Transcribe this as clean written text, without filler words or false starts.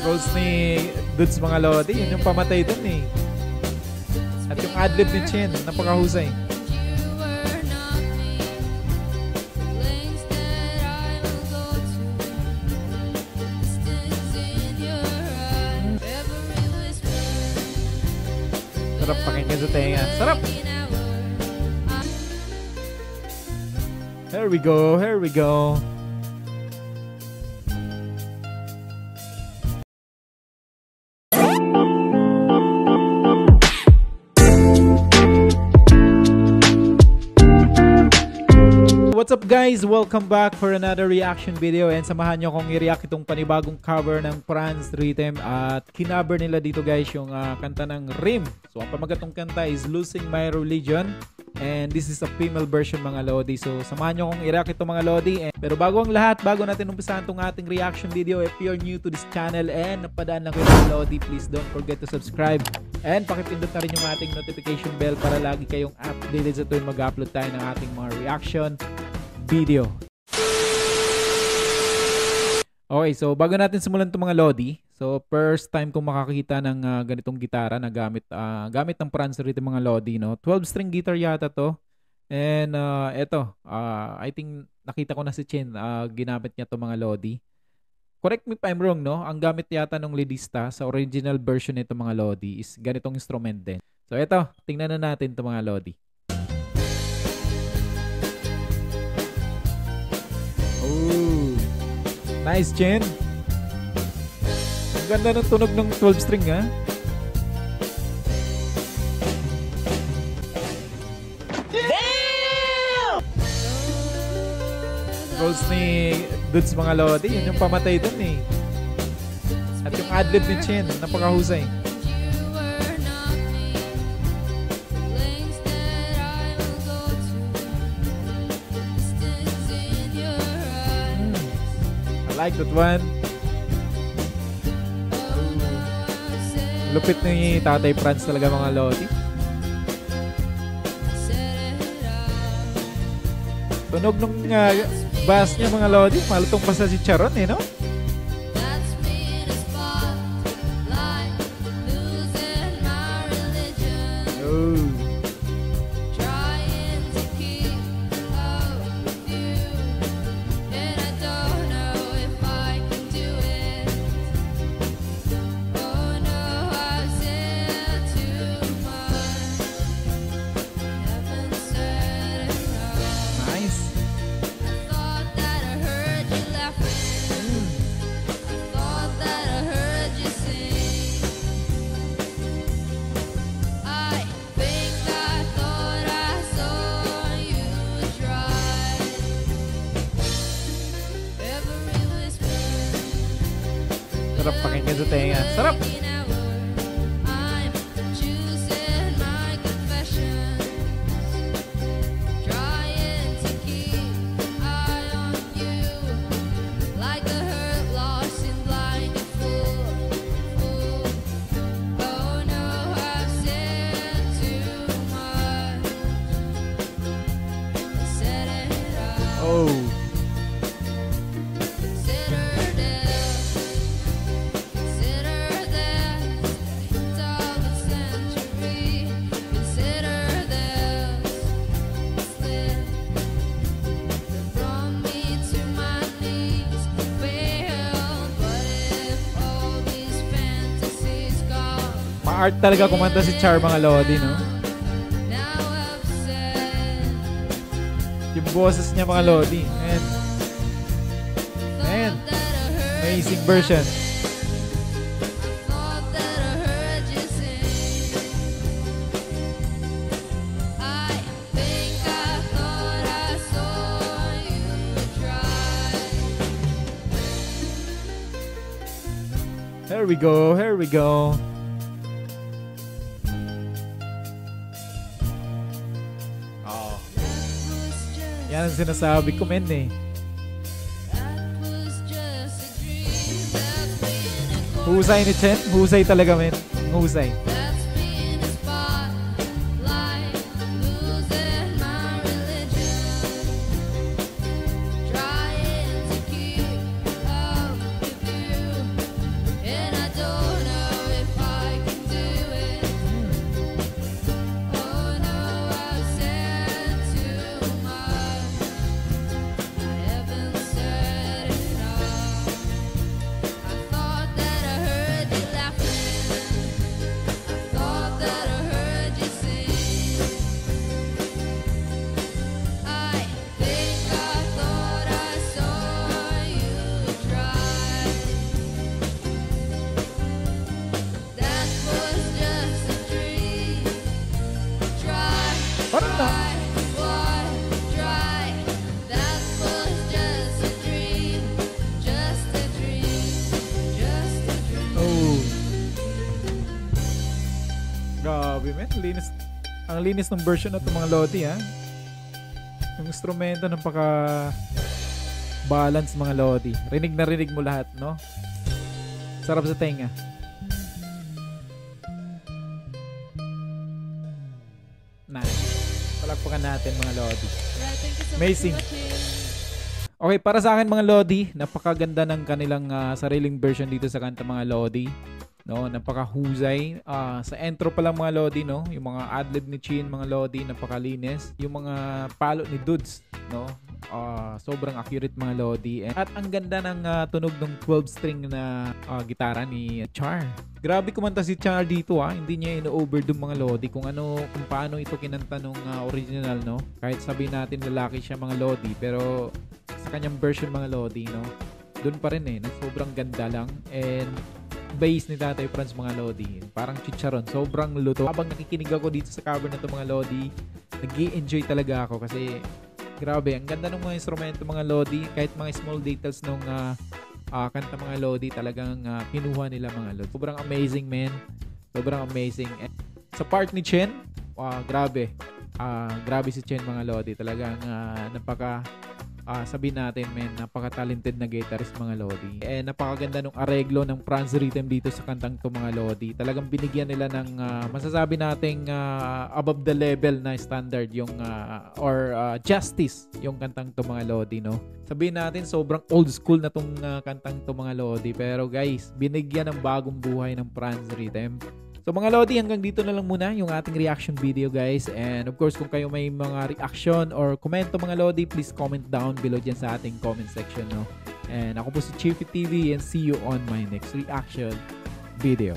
Rolls ni Dudes mga Lodi, yun yung pamatay dun eh. At yung adlib ni Chen, napakahusay. Sarap pakinggan sa tenga. Sarap! Here we go, here we go. What's up guys? Welcome back for another reaction video and samahan nyo akong i-react itong panibagong cover ng Franz Rhythm at kinaber nila dito guys yung kanta ng Rim. So ang pamagatong kanta is Losing My Religion and this is a female version mga Lodi. So samahan nyo akong i-react itong mga Lodi. Pero bago ang lahat, bago natin umpisahan itong ating reaction video, if you're new to this channel and napadaan lang kayo mga Lodi, please don't forget to subscribe and pakipindot na rin yung ating notification bell para lagi kayong updated sa tuwing mag-upload tayo ng ating mga reaction video. Okay, so bago natin simulan itong mga Lodi, so first time kong makakita ng ganitong gitara na gamit ng Franz Rhythm mga Lodi, no? 12-string guitar yata to. And eto, I think nakita ko na si Chen, ginamit niya to mga Lodi. Correct me if I'm wrong, no? Ang gamit yata ng leadista sa original version nito mga Lodi is ganitong instrument din. So eto, tingnan na natin ito mga Lodi. Oh, nice Chen. Ang ganda ng tunog ng 12-string ha. Damn! Rolls ni Dudes mga Lodi, yun yung pamatay dun eh. At yung adlib ni Chen, napakahusay. I like that one. Lupit ni Tatay Franz talaga mga Lodi. Tunog nung bass niya mga Lodi, malutong pa sa si Charon eh, no? Oh. Sarap pakinggan sa tenga. Sarap! Oh! Art talaga kumanta si Char mga Lodi, no? Yung boses niya mga Lodi. And amazing version. Here we go, here we go. Yan ang sinasabi ko men eh. Husay ni Chen. Husay talaga men. Husay. And I man. Ang linis ng version na ito mga Lodi, ha. Yung instrumento balance mga Lodi. Rinig na rinig mo lahat, no? Sarap sa tenga. Nice. Palakpakan natin mga Lodi. Yeah, thank you so Amazing. much for watching. Okay, para sa akin mga Lodi, napakaganda ng kanilang sariling version dito sa kanta mga Lodi. No, napakahusay. Sa intro pa lang mga Lodi, no, yung mga adlib ni Chin mga Lodi, napakalinis. Yung mga palo ni Dudes, no, sobrang accurate mga Lodi. At ang ganda ng tunog ng 12-string na gitara ni Char. Grabe kumanta si Char dito, hindi niya ino-overdo mga Lodi kung paano ito kinanta nung original, no. Kahit sabihin natin lalaki siya mga Lodi, pero sa kanyang version mga Lodi, no, doon pa rin sobrang ganda lang. And bass ni Tatay Franz mga Lodi, parang chicharon, sobrang luto. Habang nakikinig ako dito sa cover na to mga Lodi, nag-i-enjoy talaga ako kasi grabe, ang ganda ng mga instrumento mga Lodi. Kahit mga small details nung kanta mga Lodi, talagang kinuha nila mga Lodi. Sobrang amazing, man. Sobrang amazing. And sa part ni Chen, grabe. Grabe si Chen mga Lodi. Talagang sabihin natin, men, napaka-talented na guitarist mga Lodi. Napakaganda nung areglo ng Franz Rhythm dito sa kantang to mga Lodi. Talagang binigyan nila ng masasabi nating above the level na standard yung or justice yung kantang to mga Lodi, no. Sabihin natin sobrang old school na tong kantang to mga Lodi, pero guys, binigyan ng bagong buhay ng Franz Rhythm. So mga Lodi, hanggang dito na lang muna yung ating reaction video guys. And of course, kung kayo may mga reaction or komento mga Lodi, please comment down below dyan sa ating comment section, no? And ako po si Chiefy TV and see you on my next reaction video.